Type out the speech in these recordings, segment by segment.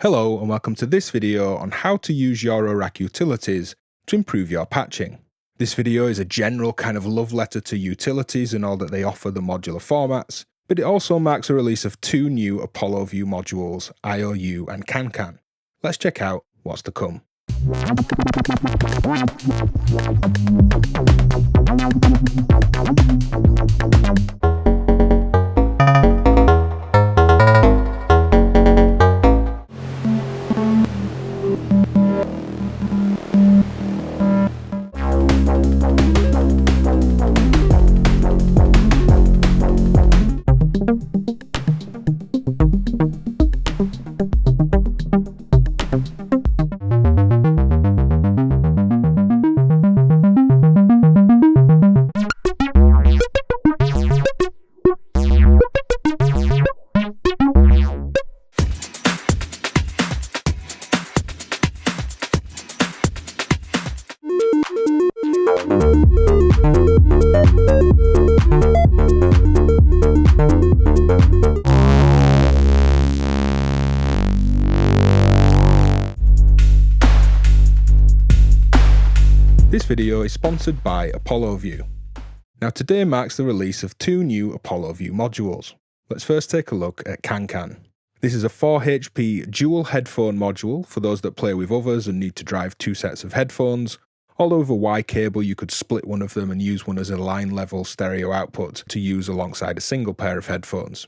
Hello and welcome to this video on how to use Eurorack utilities to improve your patching. This video is a general kind of love letter to utilities and all that they offer the modular formats, but it also marks a release of two new Apollo View modules, IOU and CanCan. Let's check out what's to come. This video is sponsored by Apollo View. Now today marks the release of two new Apollo View modules. Let's first take a look at CanCan. This is a 4 HP dual headphone module for those that play with others and need to drive two sets of headphones. Although with a Y cable you could split one of them and use one as a line level stereo output to use alongside a single pair of headphones.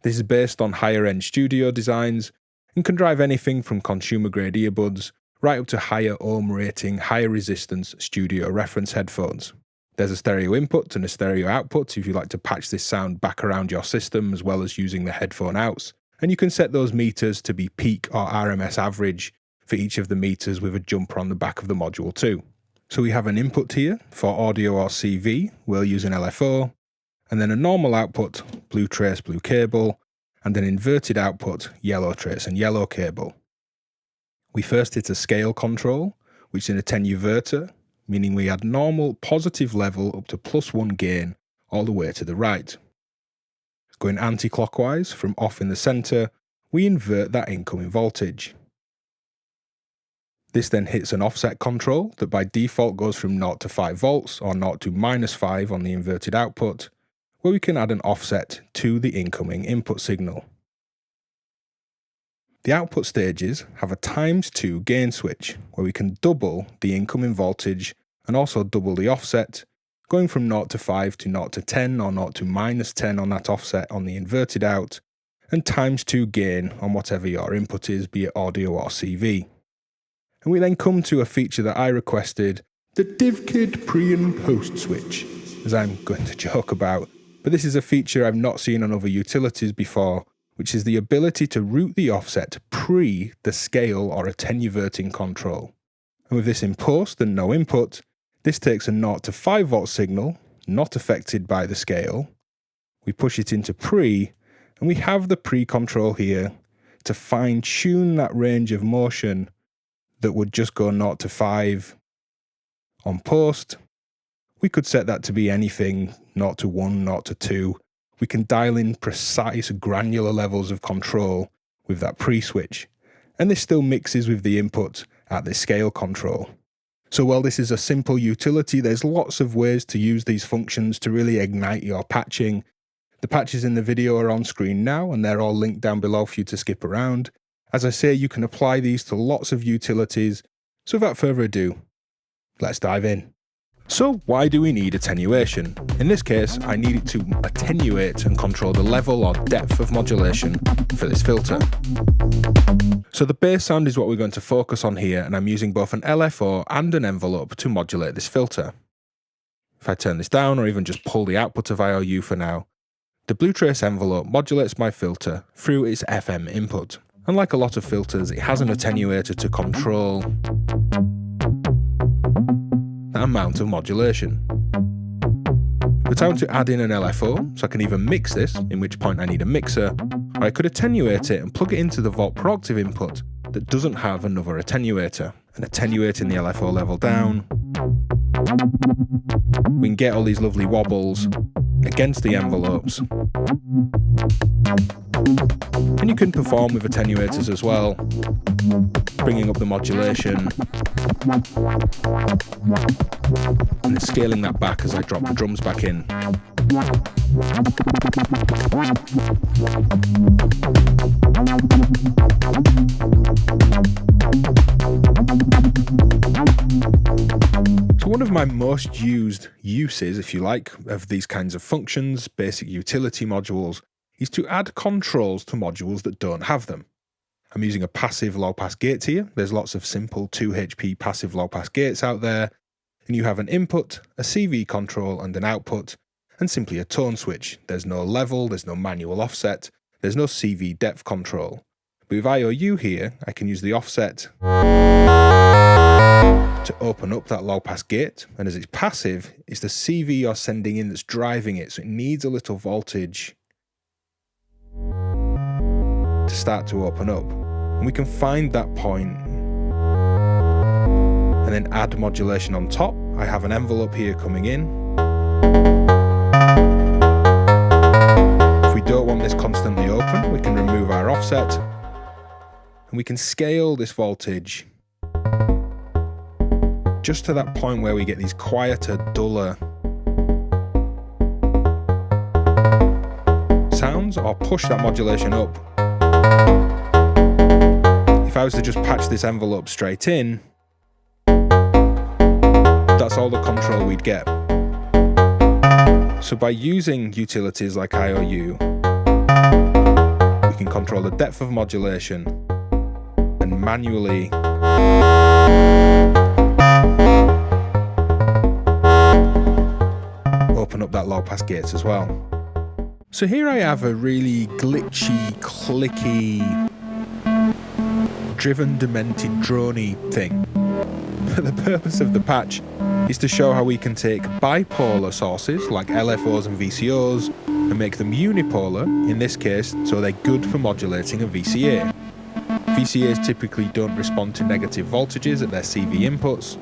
This is based on higher end studio designs and can drive anything from consumer grade earbuds right up to higher ohm rating, higher resistance studio reference headphones. There's a stereo input and a stereo output if you like to patch this sound back around your system as well as using the headphone outs, and you can set those meters to be peak or RMS average for each of the meters with a jumper on the back of the module too. So we have an input here for audio or CV, we'll use an LFO, and then a normal output, blue trace, blue cable, and an inverted output, yellow trace and yellow cable. We first hit a scale control, which is an attenuator, meaning we add normal positive level up to +1 gain all the way to the right. Going anti-clockwise from off in the centre, we invert that incoming voltage. This then hits an offset control that by default goes from 0 to 5 volts or 0 to -5 on the inverted output, where we can add an offset to the incoming input signal. The output stages have a ×2 gain switch, where we can double the incoming voltage and also double the offset, going from 0 to 5 to 0 to 10 or 0 to -10 on that offset on the inverted out, and ×2 gain on whatever your input is, be it audio or CV. And we then come to a feature that I requested, the DivKid pre and post switch, as I'm going to joke about, but this is a feature I've not seen on other utilities before, which is the ability to route the offset pre the scale or attenuating control. And with this in post and no input, this takes a 0 to 5 volt signal, not affected by the scale. We push it into pre, and we have the pre control here to fine tune that range of motion that would just go 0 to 5. On post, we could set that to be anything 0 to 1, 0 to 2. We can dial in precise granular levels of control with that pre-switch, and this still mixes with the input at the scale control. So while this is a simple utility, there's lots of ways to use these functions to really ignite your patching. The patches in the video are on screen now, and they're all linked down below for you to skip around. As I say, you can apply these to lots of utilities, so without further ado, let's dive in. So why do we need attenuation? In this case, I need it to attenuate and control the level or depth of modulation for this filter. So the bass sound is what we're going to focus on here, and I'm using both an LFO and an envelope to modulate this filter. If I turn this down or even just pull the output of IOU for now, the blue trace envelope modulates my filter through its FM input. And like a lot of filters, it has an attenuator to control that amount of modulation. But I want to add in an LFO, so I can either mix this, in which point I need a mixer, or I could attenuate it and plug it into the volt per octave input that doesn't have another attenuator, and attenuating the LFO level down. We can get all these lovely wobbles against the envelopes. And you can perform with attenuators as well, bringing up the modulation and then scaling that back as I drop the drums back in. So one of my most used uses, if you like, of these kinds of functions, basic utility modules, is to add controls to modules that don't have them. I'm using a passive low-pass gate here. There's lots of simple 2 HP passive low-pass gates out there, and you have an input, a CV control, and an output, and simply a tone switch. There's no level, there's no manual offset, there's no CV depth control. But with IOU here, I can use the offset to open up that low-pass gate, and as it's passive, it's the CV you're sending in that's driving it, so it needs a little voltage to start to open up. And we can find that point and then add modulation on top. I have an envelope here coming in. If we don't want this constantly open, we can remove our offset and we can scale this voltage just to that point where we get these quieter, duller sounds, or push that modulation up. If I was to just patch this envelope straight in, that's all the control we'd get. So by using utilities like IOU, we can control the depth of modulation and manually open up that low pass gate as well. So here I have a really glitchy, clicky, driven, demented, droney thing. But the purpose of the patch is to show how we can take bipolar sources like LFOs and VCOs and make them unipolar, in this case, so they're good for modulating a VCA. VCAs typically don't respond to negative voltages at their CV inputs.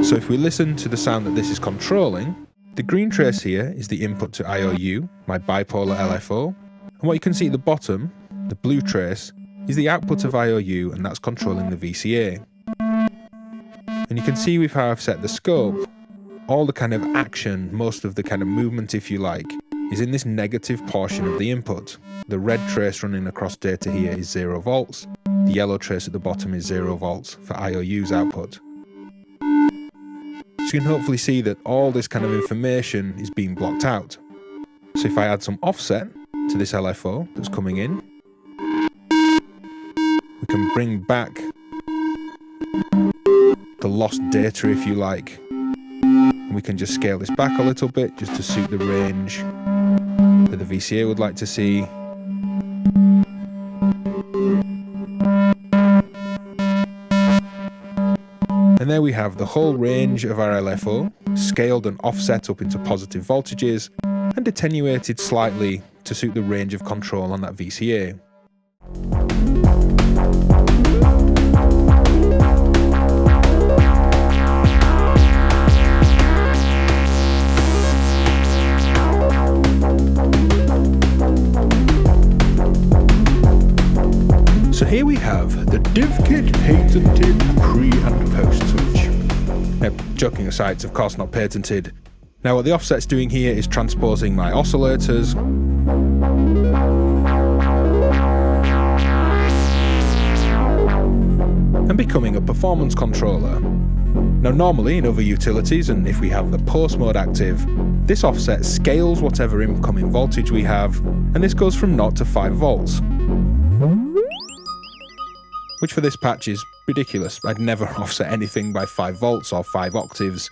So if we listen to the sound that this is controlling, the green trace here is the input to IOU, my bipolar LFO, and what you can see at the bottom, the blue trace, is the output of IOU, and that's controlling the VCA. And you can see with how I've set the scope, all the kind of action, most of the kind of movement, if you like, is in this negative portion of the input. The red trace running across data here is 0 volts, the yellow trace at the bottom is 0 volts for IOU's output. So you can hopefully see that all this kind of information is being blocked out. So if I add some offset to this LFO that's coming in, we can bring back the lost data, if you like, and we can just scale this back a little bit just to suit the range that the VCA would like to see. And there we have the whole range of our LFO, scaled and offset up into positive voltages, and attenuated slightly to suit the range of control on that VCA. So here we have the DivKid patented pre and post switch. Now, joking aside, it's of course not patented. Now what the offset's doing here is transposing my oscillators and becoming a performance controller. Now normally in other utilities, and if we have the post mode active, this offset scales whatever incoming voltage we have, and this goes from 0 to 5 volts. Which for this patch is ridiculous. I'd never offset anything by 5 volts or 5 octaves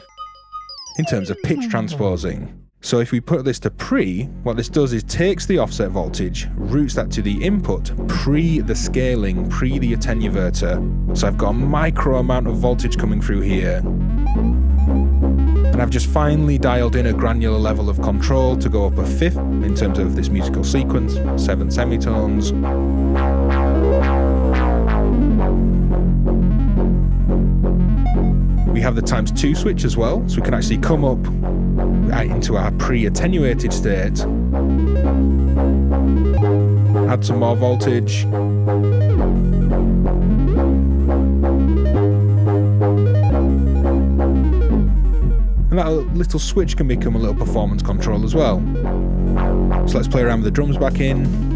in terms of pitch transposing. So if we put this to pre, what this does is takes the offset voltage, routes that to the input pre the scaling, pre the attenuator. So I've got a micro amount of voltage coming through here. And I've just finally dialed in a granular level of control to go up a fifth in terms of this musical sequence, 7 semitones. We have the ×2 switch as well, so we can actually come up into our pre-attenuated state add some more voltage. And that little switch can become a little performance control as well. So let's play around with the drums back in.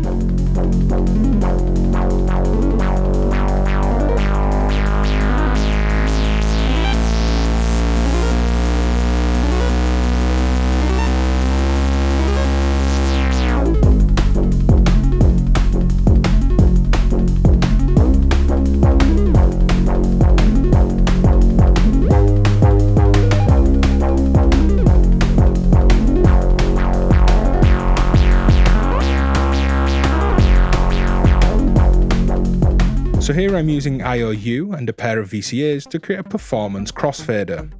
So here I'm using IOU and a pair of VCAs to create a performance crossfader.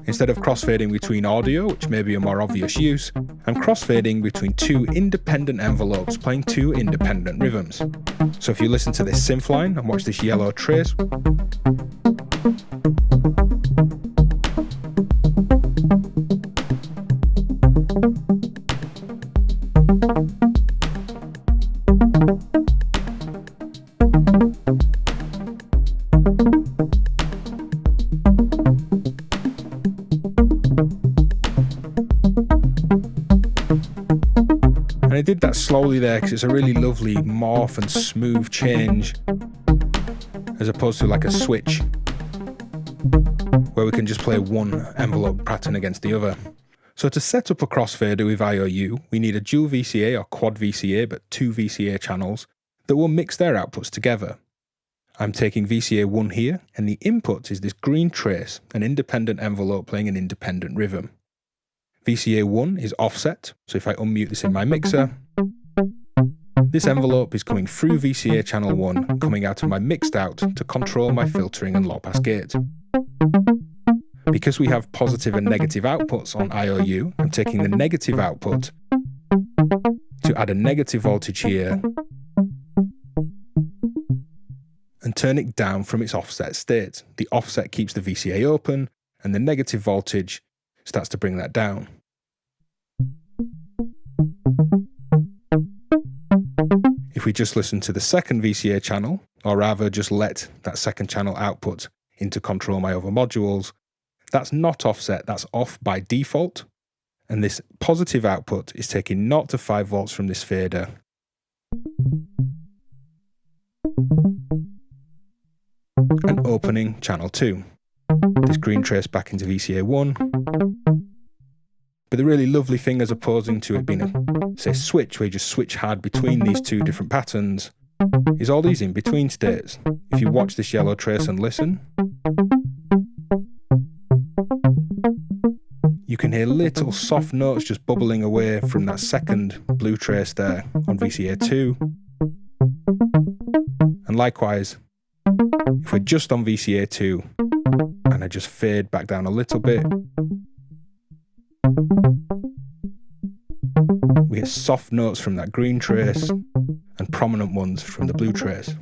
Instead of crossfading between audio, which may be a more obvious use, I'm crossfading between two independent envelopes playing two independent rhythms. So if you listen to this synth line and watch this yellow trace, and I did that slowly there because it's a really lovely morph and smooth change, as opposed to like a switch where we can just play one envelope pattern against the other. So to set up a crossfader with IOU, we need a dual VCA or quad VCA, but two VCA channels that will mix their outputs together. I'm taking VCA 1 here, and the input is this green trace, an independent envelope playing an independent rhythm. VCA 1 is offset, so if I unmute this in my mixer, this envelope is coming through VCA channel 1, coming out of my mixed out to control my filtering and low pass gate. Because we have positive and negative outputs on IOU, I'm taking the negative output to add a negative voltage here and turn it down from its offset state. The offset keeps the VCA open, and the negative voltage starts to bring that down. If we just listen to the second VCA channel, or rather just let that second channel output into control my other modules, that's not offset, that's off by default, and this positive output is taking 0 to 5 volts from this fader and opening channel 2. This green trace back into VCA 1. But the really lovely thing, as opposing to it being a, say, switch, where you just switch hard between these two different patterns, is all these in-between states. If you watch this yellow trace and listen, you can hear little soft notes just bubbling away from that second blue trace there on VCA 2. And likewise, if we're just on VCA 2, and I just fade back down a little bit, we get soft notes from that green trace and prominent ones from the blue trace.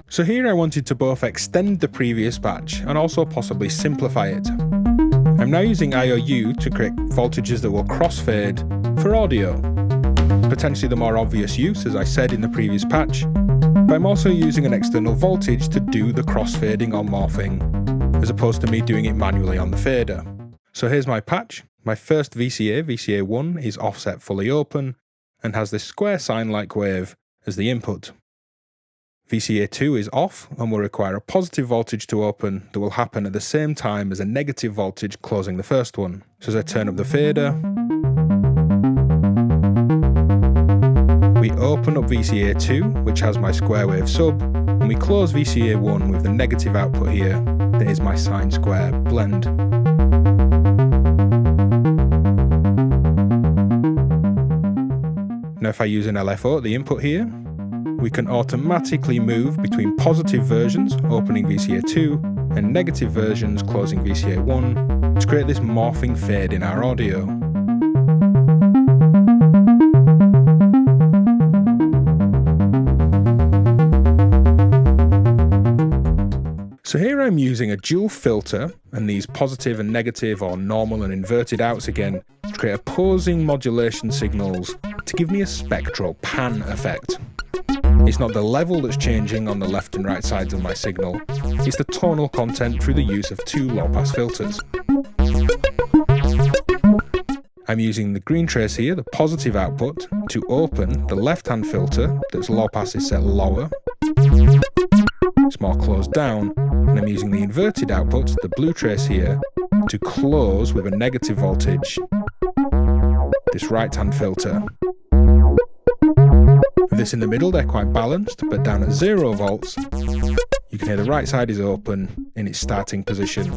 So here I wanted to both extend the previous patch and also possibly simplify it. I'm now using IOU to create voltages that will crossfade for audio. Potentially the more obvious use, as I said in the previous patch, but I'm also using an external voltage to do the crossfading or morphing, as opposed to me doing it manually on the fader. So here's my patch. My first VCA, VCA 1, is offset fully open and has this square sine-like wave as the input. VCA 2 is off and will require a positive voltage to open that will happen at the same time as a negative voltage closing the first one. So as I turn up the fader, we open up VCA 2, which has my square wave sub, and we close VCA 1 with the negative output here, that is my sine square blend. Now if I use an LFO at the input here, we can automatically move between positive versions, opening VCA 2, and negative versions, closing VCA 1, to create this morphing fade in our audio. So here I'm using a dual filter and these positive and negative or normal and inverted outs again to create opposing modulation signals to give me a spectral pan effect. It's not the level that's changing on the left and right sides of my signal, it's the tonal content through the use of two low-pass filters. I'm using the green trace here, the positive output, to open the left-hand filter that's low-pass is set lower. It's more closed down, and I'm using the inverted output, the blue trace here, to close with a negative voltage this right-hand filter. With this in the middle, they're quite balanced, but down at 0 volts, you can hear the right side is open in its starting position,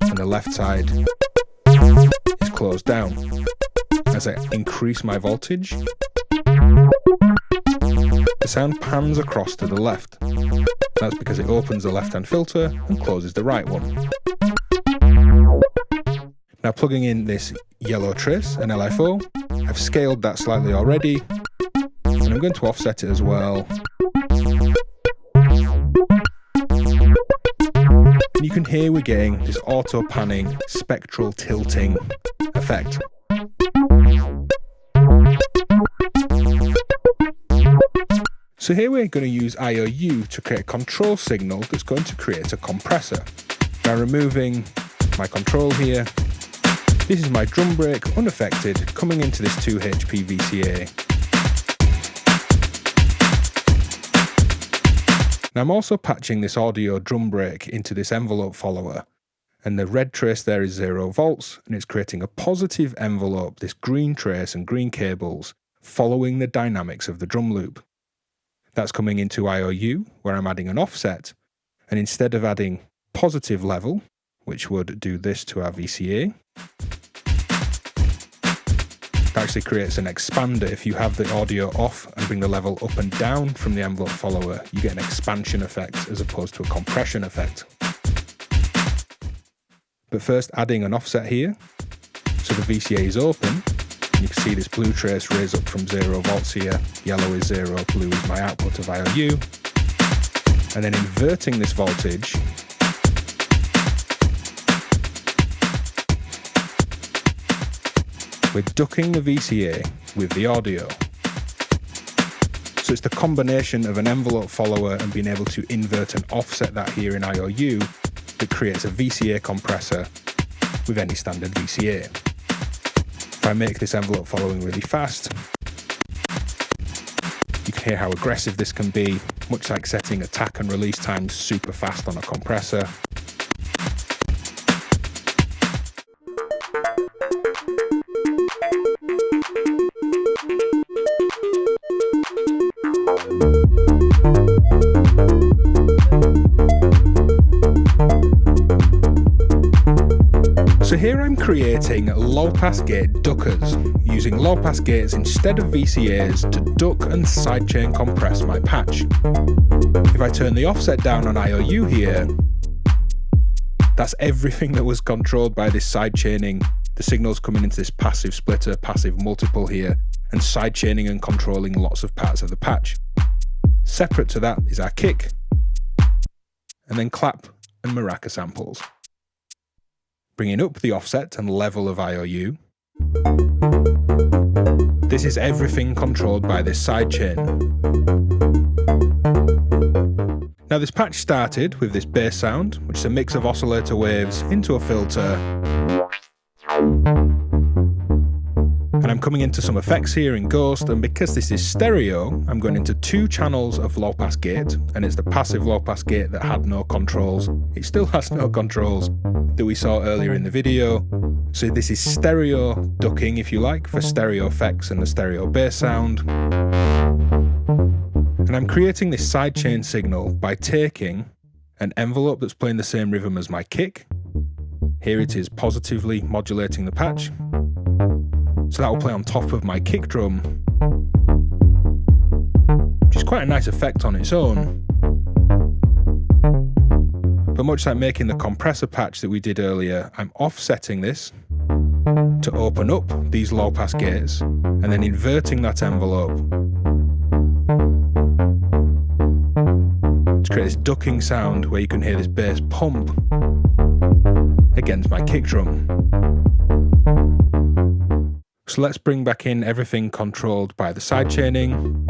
and the left side is closed down. As I increase my voltage, the sound pans across to the left. That's because it opens the left-hand filter and closes the right one. Now plugging in this yellow trace, an LFO, I've scaled that slightly already, and I'm going to offset it as well. And you can hear we're getting this auto-panning, spectral tilting effect. So here we're going to use IOU to create a control signal that's going to create a compressor. Now removing my control here, this is my drum brake unaffected coming into this 2 HP VCA. Now I'm also patching this audio drum brake into this envelope follower, and the red trace there is 0 volts, and it's creating a positive envelope, this green trace and green cables, following the dynamics of the drum loop. That's coming into IOU, where I'm adding an offset, and instead of adding positive level, which would do this to our VCA, it actually creates an expander. If you have the audio off and bring the level up and down from the envelope follower, you get an expansion effect as opposed to a compression effect. But first adding an offset here, so the VCA is open. You can see this blue trace raise up from 0 volts here, yellow is 0, blue is my output of IOU, and then inverting this voltage, we're ducking the VCA with the audio. So it's the combination of an envelope follower and being able to invert and offset that here in IOU that creates a VCA compressor with any standard VCA. If I make this envelope following really fast, you can hear how aggressive this can be, much like setting attack and release times super fast on a compressor. So here I'm creating low-pass gate duckers, using low-pass gates instead of VCAs to duck and sidechain compress my patch. If I turn the offset down on IOU here, that's everything that was controlled by this sidechaining, the signals coming into this passive splitter, passive multiple here, and sidechaining and controlling lots of parts of the patch. Separate to that is our kick, and then clap and maraca samples. Bringing up the offset and level of IOU. This is everything controlled by this sidechain. Now this patch started with this bass sound, which is a mix of oscillator waves into a filter. And I'm coming into some effects here in Ghost, and because this is stereo, I'm going into 2 channels of low-pass gate, and it's the passive low-pass gate that had no controls. It still has no controls that we saw earlier in the video. So this is stereo ducking, if you like, for stereo effects and the stereo bass sound. And I'm creating this sidechain signal by taking an envelope that's playing the same rhythm as my kick. Here it is positively modulating the patch. So that will play on top of my kick drum, which is quite a nice effect on its own. But much like making the compressor patch that we did earlier, I'm offsetting this to open up these low pass gates and then inverting that envelope to create this ducking sound where you can hear this bass pump against my kick drum. So let's bring back in everything controlled by the sidechaining.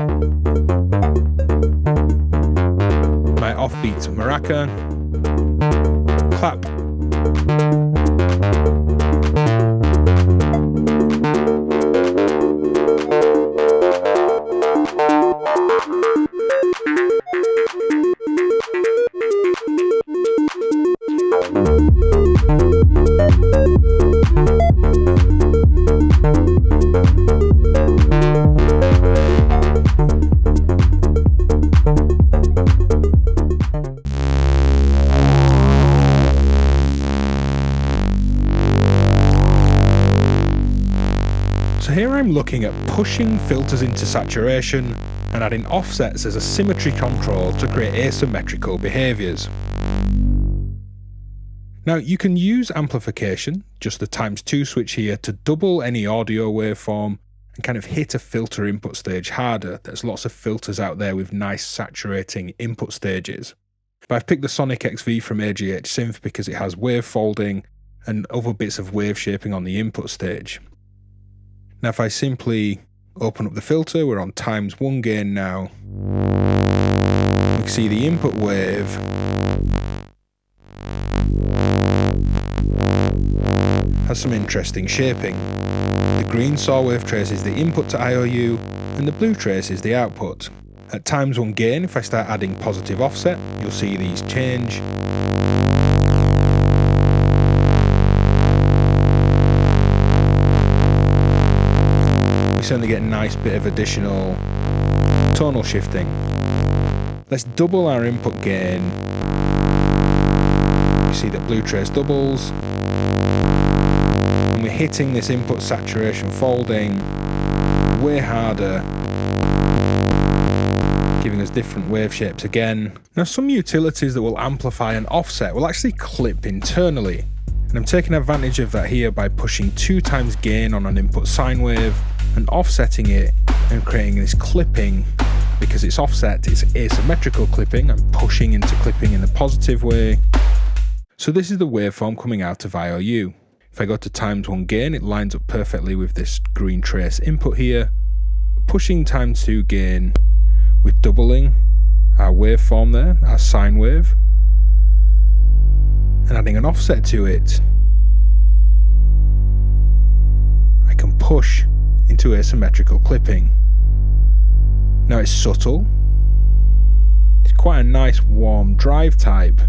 My offbeat maraca, clap, So here I'm looking at pushing filters into saturation and adding offsets as a symmetry control to create asymmetrical behaviours. Now you can use amplification, just the ×2 switch here, to double any audio waveform and kind of hit a filter input stage harder. There's lots of filters out there with nice saturating input stages. But I've picked the Sonic XV from AGH Synth because it has wave folding and other bits of wave shaping on the input stage. Now if I simply open up the filter, we're on ×1 gain now. We can see the input wave has some interesting shaping. The green saw wave trace is the input to IOU and the blue trace is the output. At ×1 gain, if I start adding positive offset, you'll see these change. We certainly get a nice bit of additional tonal shifting. Let's double our input gain. You see that blue trace doubles. And we're hitting this input saturation folding way harder, giving us different wave shapes again. Now some utilities that will amplify and offset will actually clip internally. And I'm taking advantage of that here by pushing 2 times gain on an input sine wave and offsetting it and creating this clipping. Because it's offset, it's asymmetrical clipping. I'm pushing into clipping in a positive way. So this is the waveform coming out of IOU. If I go to ×1 gain, it lines up perfectly with this green trace input here. Pushing ×2 gain with doubling our waveform there, our sine wave, and adding an offset to it, I can push into asymmetrical clipping. Now it's subtle, it's quite a nice warm drive type,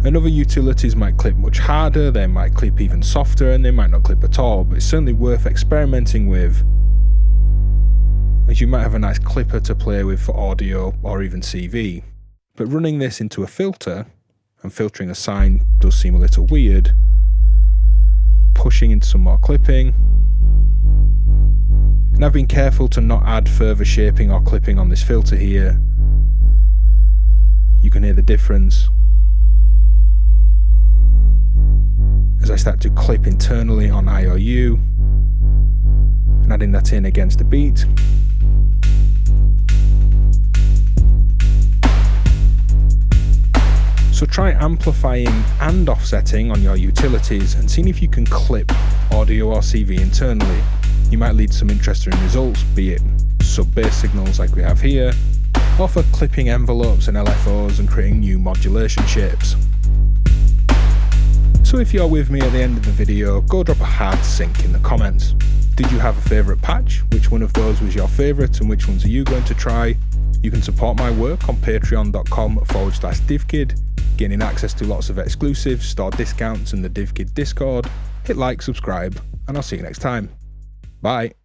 and other utilities might clip much harder, they might clip even softer, and they might not clip at all, but it's certainly worth experimenting with, as you might have a nice clipper to play with for audio or even CV. But running this into a filter and filtering a sine does seem a little weird. Pushing into some more clipping. And I've been careful to not add further shaping or clipping on this filter here. You can hear the difference as I start to clip internally on IOU and adding that in against the beat. So try amplifying and offsetting on your utilities and seeing if you can clip audio or CV internally. You might lead to some interesting results, be it sub-bass signals like we have here, or for clipping envelopes and LFOs and creating new modulation shapes. So if you're with me at the end of the video, go drop a hard sync in the comments. Did you have a favourite patch? Which one of those was your favourite and which ones are you going to try? You can support my work on patreon.com/DivKid, gaining access to lots of exclusives, store discounts and the DivKid Discord. Hit like, subscribe, and I'll see you next time. Bye.